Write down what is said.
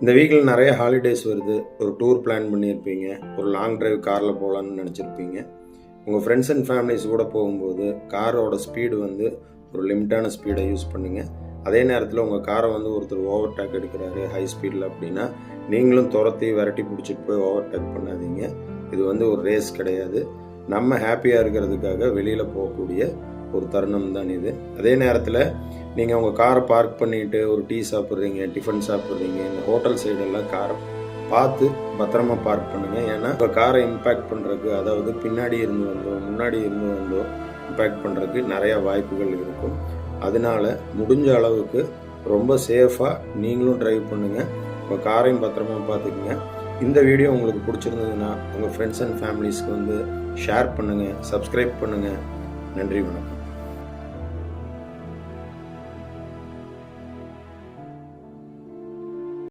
இந்த வீக்கில் நிறைய ஹாலிடேஸ் வருது. ஒரு டூர் பிளான் பண்ணியிருப்பீங்க. ஒரு லாங் டிரைவ் காரில் போகலான்னு நினச்சிருப்பீங்க. உங்கள் ஃப்ரெண்ட்ஸ் அண்ட் ஃபேமிலிஸ் கூட போகும்போது காரோட ஸ்பீடு வந்து ஒரு லிமிட்டான ஸ்பீடை யூஸ் பண்ணுங்கள். அதே நேரத்தில் உங்கள் காரை வந்து ஒருத்தர் ஓவர்டேக் எடுக்கிறாரு ஹை ஸ்பீடில் அப்படின்னா நீங்களும் துரத்தி விரட்டி பிடிச்சிட்டு போய் ஓவர்டேக் பண்ணாதீங்க. இது வந்து ஒரு ரேஸ் கிடையாது. நம்ம ஹாப்பியாக இருக்கிறதுக்காக வெளியில் போகக்கூடிய ஒரு தருணம் தான் இது. அதே நேரத்தில் நீங்கள் உங்கள் காரை பார்க் பண்ணிவிட்டு ஒரு டீ சாப்பிட்றீங்க, டிஃபன் சாப்பிட்றீங்க, இந்த ஹோட்டல் சைடெல்லாம் காரை பார்த்து பத்திரமா பார்க் பண்ணுங்கள். ஏன்னா இப்போ காரை இம்பேக்ட் பண்ணுறதுக்கு, அதாவது பின்னாடி இருந்து வந்தோ முன்னாடி இருந்து வந்தோ இம்பேக்ட் பண்ணுறதுக்கு நிறையா வாய்ப்புகள் இருக்கும். அதனால முடிஞ்ச அளவுக்கு ரொம்ப சேஃபாக நீங்களும் ட்ரைவ் பண்ணுங்கள். உங்கள் காரையும் பத்திரமா பார்த்துக்குங்க. இந்த வீடியோ உங்களுக்கு பிடிச்சிருந்ததுன்னா உங்கள் ஃப்ரெண்ட்ஸ் அண்ட் ஃபேமிலிஸ்க்கு வந்து ஷேர் பண்ணுங்கள், சப்ஸ்கிரைப் பண்ணுங்கள். நன்றி, வணக்கம்.